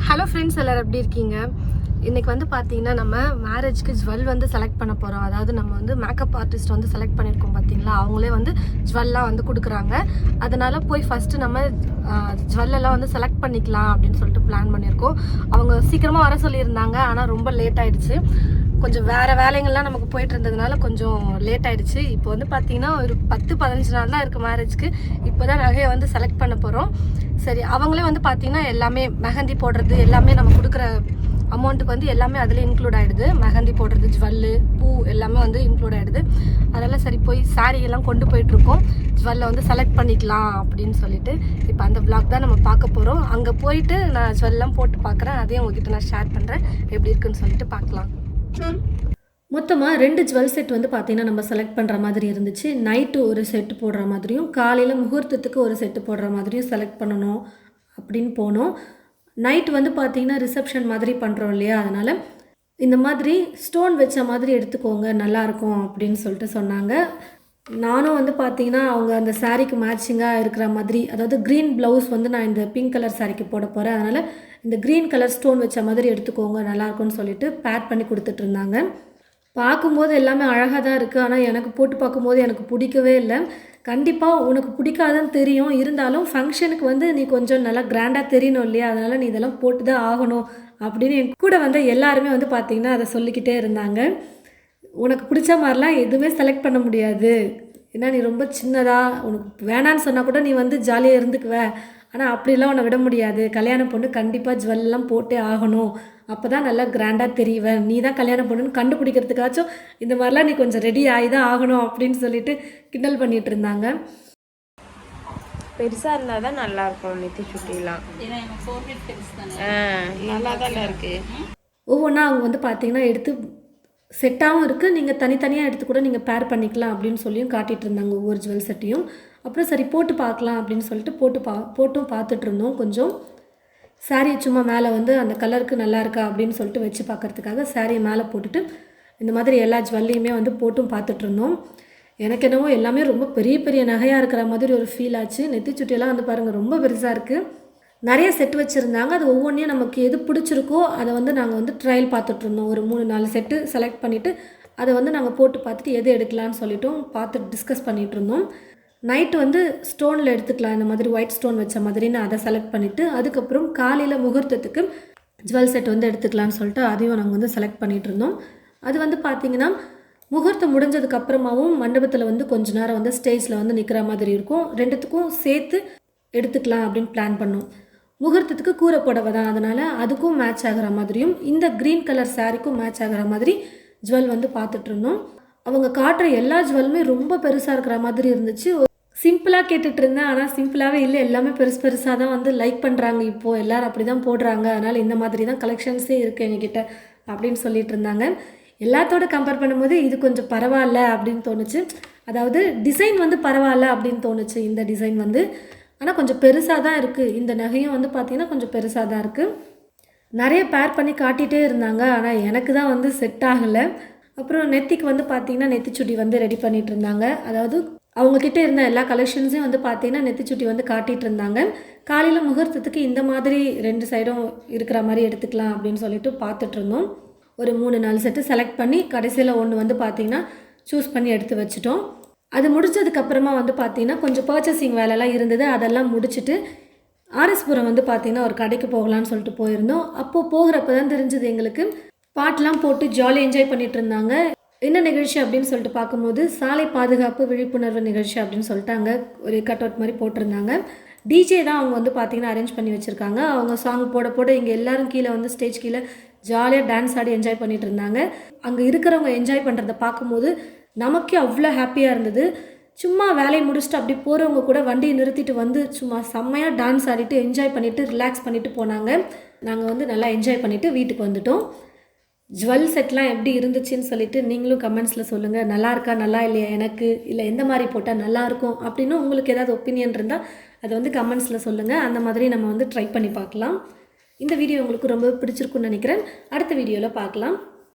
Hello friends, எல்லோரும் எப்படி இருக்கீங்க? இன்றைக்கி வந்து பார்த்தீங்கன்னா நம்ம மேரேஜ்க்கு ஜுவல் வந்து செலக்ட் பண்ண போகிறோம். அதாவது நம்ம வந்து மேக்கப் ஆர்டிஸ்ட் வந்து செலக்ட் பண்ணியிருக்கோம் பார்த்தீங்களா, அவங்களே வந்து ஜுவல்லாம் வந்து கொடுக்குறாங்க. அதனால் போய் ஃபஸ்ட்டு நம்ம ஜுவல்லெல்லாம் வந்து செலக்ட் பண்ணிக்கலாம் அப்படின்னு சொல்லிட்டு பிளான் பண்ணியிருக்கோம். அவங்க சீக்கிரமாக வர சொல்லியிருந்தாங்க, ஆனால் ரொம்ப லேட் ஆகிடுச்சு. கொஞ்சம் வேறு வேலைங்கள்லாம் நமக்கு போயிட்டு இருந்ததுனால கொஞ்சம் லேட் ஆகிடுச்சு. இப்போ வந்து பார்த்திங்கன்னா ஒரு 10-15 நாள் தான் இருக்குது மேரேஜ்க்கு. இப்போ தான் நகையை வந்து செலக்ட் பண்ண போகிறோம். சரி, அவங்களே வந்து பார்த்திங்கன்னா எல்லாமே மெஹந்தி போடுறது எல்லாமே நம்ம கொடுக்குற அமௌண்ட்டுக்கு வந்து எல்லாமே அதில் இன்க்ளூட் ஆகிடுது. மெஹந்தி போடுறது, ஜுவல்லு, பூ எல்லாமே வந்து இன்க்ளூட் ஆகிடுது. அதெல்லாம் சரி போய் சாரியெல்லாம் கொண்டு போயிட்டுருக்கோம். ஜுவல்லை வந்து செலக்ட் பண்ணிக்கலாம் அப்படின்னு சொல்லிட்டு இப்போ அந்த விளாக் தான் நம்ம பார்க்க போகிறோம். அங்கே போயிட்டு நான் ஜுவல்லாம் போட்டு பார்க்குறேன், அதையும் உங்ககிட்ட நான் ஷேர் பண்ணுறேன் எப்படி இருக்குன்னு சொல்லிட்டு பார்க்கலாம். மொத்தமாக 2 ஜுவல் செட் வந்து பார்த்திங்கன்னா நம்ம செலக்ட் பண்ணுற மாதிரி இருந்துச்சு. நைட்டு ஒரு செட்டு போடுற மாதிரியும் காலையில் முகூர்த்தத்துக்கு ஒரு செட்டு போடுற மாதிரியும் செலக்ட் பண்ணணும் அப்படின்னு போனோம். நைட் வந்து பார்த்திங்கன்னா ரிசப்ஷன் மாதிரி பண்ணுறோம் இல்லையா, அதனால் இந்த மாதிரி ஸ்டோன் வச்ச மாதிரி எடுத்துக்கோங்க நல்லாயிருக்கும் அப்படின்னு சொல்லிட்டு சொன்னாங்க. நானும் வந்து பார்த்திங்கன்னா அவங்க அந்த சாரீக்கு மேட்சிங்காக இருக்கிற மாதிரி, அதாவது க்ரீன் ப்ளவுஸ் வந்து நான் இந்த பிங்க் கலர் சாரீக்கு போட போகிறேன், அதனால் இந்த க்ரீன் கலர் ஸ்டோன் வச்ச மாதிரி எடுத்துக்கோங்க நல்லாயிருக்கும்னு சொல்லிட்டு பேக் பண்ணி கொடுத்துட்ருந்தாங்க. பார்க்கும்போது எல்லாமே அழகாக தான் இருக்குது, ஆனால் எனக்கு போட்டு பார்க்கும்போது எனக்கு பிடிக்கவே இல்லை. கண்டிப்பாக உனக்கு பிடிக்காதுன்னு தெரியும், இருந்தாலும் ஃபங்க்ஷனுக்கு வந்து நீ கொஞ்சம் நல்லா கிராண்டாக தெரியணும் இல்லையா, அதனால் நீ இதெல்லாம் போட்டு தான் ஆகணும் அப்படின்னு என் கூட வந்து எல்லாருமே வந்து பார்த்திங்கன்னா அதை சொல்லிக்கிட்டே இருந்தாங்க. உனக்கு பிடிச்ச மாதிரிலாம் எதுவுமே செலக்ட் பண்ண முடியாது, ஏன்னா நீ ரொம்ப சின்னதாக, உனக்கு வேணான்னு சொன்னால் கூட நீ வந்து ஜாலியாக இருந்துக்குவ, ஆனால் அப்படிலாம் உன்னை விட முடியாது, கல்யாண பொண்ணு கண்டிப்பாக ஜுவல்லாம் போட்டே ஆகணும், அப்போ தான் நல்லா கிராண்டாக தெரிவேன், நீ தான் கல்யாண பொண்ணுன்னு கண்டுபிடிக்கிறதுக்காச்சும் இந்த மாதிரிலாம் நீ கொஞ்சம் ரெடி ஆகி தான் ஆகணும் அப்படின்னு சொல்லிட்டு கிண்டல் பண்ணிகிட்டு இருந்தாங்க. பெருசாக இருந்தால் தான் நல்லாயிருக்கும் நெத்தி சுட்டிலாம், நல்லா தானே இருக்குது. ஒவ்வொன்றா அவங்க வந்து பார்த்திங்கன்னா எடுத்து செட்டாகவும் இருக்குது, நீங்கள் தனித்தனியாக எடுத்து கூட நீங்கள் பேர் பண்ணிக்கலாம் அப்படின்னு சொல்லியும் காட்டிகிட்டு இருந்தாங்க ஒவ்வொரு ஜுவல் செட்டையும். அப்புறம் சரி போட்டு பார்க்கலாம் அப்படின்னு சொல்லிட்டு போட்டும் பார்த்துட்ருந்தோம். கொஞ்சம் சாரியை சும்மா மேலே வந்து அந்த கலருக்கு நல்லா இருக்கா அப்படின்னு சொல்லிட்டு வச்சு பார்க்குறதுக்காக சாரியை மேலே போட்டுட்டு இந்த மாதிரி எல்லா ஜுவல்லையுமே வந்து போட்டும் பார்த்துட்ருந்தோம். எனக்கு என்னவோ எல்லாமே ரொம்ப பெரிய பெரிய நகையாக இருக்கிற மாதிரி ஒரு ஃபீல் ஆச்சு. நெத்திச்சுட்டியெல்லாம் வந்து பாருங்கள் ரொம்ப பெருசாக இருக்குது. நிறைய செட்டு வச்சுருந்தாங்க, அது ஒவ்வொன்றையும் நமக்கு எது பிடிச்சிருக்கோ அதை வந்து நாங்கள் வந்து ட்ரையல் பார்த்துட்ருந்தோம். ஒரு 3-4 செட்டு செலக்ட் பண்ணிவிட்டு அதை வந்து நாங்கள் போட்டு பார்த்துட்டு எது எடுக்கலான்னு சொல்லிட்டோம் பார்த்துட்டு டிஸ்கஸ் பண்ணிகிட்டு இருந்தோம். நைட்டு வந்து ஸ்டோனில் எடுத்துக்கலாம், இந்த மாதிரி ஒயிட் ஸ்டோன் வச்ச மாதிரின்னு அதை செலக்ட் பண்ணிவிட்டு அதுக்கப்புறம் காலையில் முகூர்த்தத்துக்கு ஜுவல் செட் வந்து எடுத்துக்கலான்னு சொல்லிட்டு அதையும் நாங்கள் வந்து செலக்ட் பண்ணிகிட்டு இருந்தோம். அது வந்து பார்த்திங்கன்னா முகூர்த்தம் முடிஞ்சதுக்கப்புறமாவும் மண்டபத்தில் வந்து கொஞ்ச நேரம் வந்து ஸ்டேஜில் வந்து நிற்கிற மாதிரி இருக்கும். ரெண்டுத்துக்கும் சேர்த்து எடுத்துக்கலாம் அப்படின்னு பிளான் பண்ணோம். முகூர்த்தத்துக்கு கூரை புடவை தான், அதனால் அதுக்கும் மேட்ச் ஆகிற மாதிரியும் இந்த க்ரீன் கலர் சாரிக்கும் மேட்ச் ஆகிற மாதிரி ஜுவல் வந்து பார்த்துட்ருந்தோம். அவங்க காட்டுற எல்லா ஜுவல்லுமே ரொம்ப பெருசாக இருக்கிற மாதிரி இருந்துச்சு. சிம்பிளாக கேட்டுட்டு இருந்தேன், ஆனால் சிம்பிளாகவே இல்லை, எல்லாமே பெருசாக தான் வந்து லைக் பண்ணுறாங்க, இப்போது எல்லோரும் அப்படி தான் போடுறாங்க, அதனால் இந்த மாதிரி தான் கலெக்ஷன்ஸே இருக்குது எங்ககிட்ட அப்படின்னு சொல்லிட்டு இருந்தாங்க. எல்லாத்தோட கம்பேர் பண்ணும்போது இது கொஞ்சம் பரவாயில்ல அப்படின்னு தோணுச்சு. அதாவது டிசைன் வந்து பரவாயில்ல அப்படின்னு தோணுச்சு இந்த டிசைன் வந்து, ஆனால் கொஞ்சம் பெருசாக தான் இருக்குது. இந்த நகையும் வந்து பார்த்திங்கன்னா கொஞ்சம் பெருசாக தான் இருக்குது. நிறைய பேர் பண்ணி காட்டிகிட்டே இருந்தாங்க, ஆனால் எனக்கு தான் வந்து செட் ஆகலை. அப்புறம் நெத்திக்கு வந்து பார்த்திங்கன்னா நெத்திச்சுட்டி வந்து ரெடி பண்ணிகிட்டு இருந்தாங்க. அதாவது அவங்கக்கிட்ட இருந்த எல்லா கலெக்ஷன்ஸையும் வந்து பார்த்திங்கன்னா நெத்திச்சுட்டி வந்து காட்டிகிட்டு இருந்தாங்க. காலையில் முகூர்த்தத்துக்கு இந்த மாதிரி 2 சைடும் இருக்கிற மாதிரி எடுத்துக்கலாம் அப்படின்னு சொல்லிட்டு பார்த்துட்ருந்தோம். ஒரு 3-4 செட்டு செலக்ட் பண்ணி கடைசியில் ஒன்று வந்து பார்த்திங்கன்னா சூஸ் பண்ணி எடுத்து வச்சுட்டோம். அது முடிச்சதுக்கப்புறமா வந்து பார்த்திங்கன்னா கொஞ்சம் பர்ச்சேசிங் வேலைலாம் இருந்தது, அதெல்லாம் முடிச்சுட்டு ஆர்எஸ்புரம் வந்து பார்த்திங்கன்னா ஒரு கடைக்கு போகலான்னு சொல்லிட்டு போயிருந்தோம். அப்போது போகிறப்ப தான் தெரிஞ்சது எங்களுக்கு, பாட்டெலாம் போட்டு ஜாலியாக என்ஜாய் பண்ணிகிட்டு இருந்தாங்க. என்ன நிகழ்ச்சி அப்படின்னு சொல்லிட்டு பார்க்கும்போது சாலை பாதுகாப்பு விழிப்புணர்வு நிகழ்ச்சி அப்படின்னு சொல்லிட்டு அங்கே ஒரு கட் அவுட் மாதிரி போட்டிருந்தாங்க. டிஜே தான் அவங்க வந்து பார்த்திங்கன்னா அரேஞ்ச் பண்ணி வச்சுருக்காங்க. அவங்க சாங் போட இங்கே எல்லோரும் கீழே வந்து ஸ்டேஜ் கீழே ஜாலியாக டான்ஸ் ஆடி என்ஜாய் பண்ணிகிட்டு இருந்தாங்க. அங்கே இருக்கிறவங்க என்ஜாய் பண்ணுறதை பார்க்கும்போது நமக்கே அவ்வளோ ஹாப்பியாக இருந்தது. சும்மா வேலையை முடிச்சுட்டு அப்படி போகிறவங்க கூட வண்டியை நிறுத்திட்டு வந்து சும்மா செம்மையாக டான்ஸ் ஆடிட்டு என்ஜாய் பண்ணிவிட்டு ரிலாக்ஸ் பண்ணிவிட்டு போனாங்க. நாங்கள் வந்து நல்லா என்ஜாய் பண்ணிவிட்டு வீட்டுக்கு வந்துட்டோம். ஜுவல் செட்லாம் எப்படி இருந்துச்சுன்னு சொல்லிட்டு நீங்களும் கமெண்ட்ஸில் சொல்லுங்கள். நல்லா இருக்கா நல்லா இல்லையா, எனக்கு இல்லை எந்த மாதிரி போட்டால் நல்லாயிருக்கும் அப்படின்னு உங்களுக்கு ஏதாவது ஒப்பீனியன் இருந்தால் அதை வந்து கமெண்ட்ஸில் சொல்லுங்கள். அந்த மாதிரி நம்ம வந்து ட்ரை பண்ணி பார்க்கலாம். இந்த வீடியோ உங்களுக்கு ரொம்ப பிடிச்சிருக்குன்னு நினைக்கிறேன். அடுத்த வீடியோவில் பார்க்கலாம்.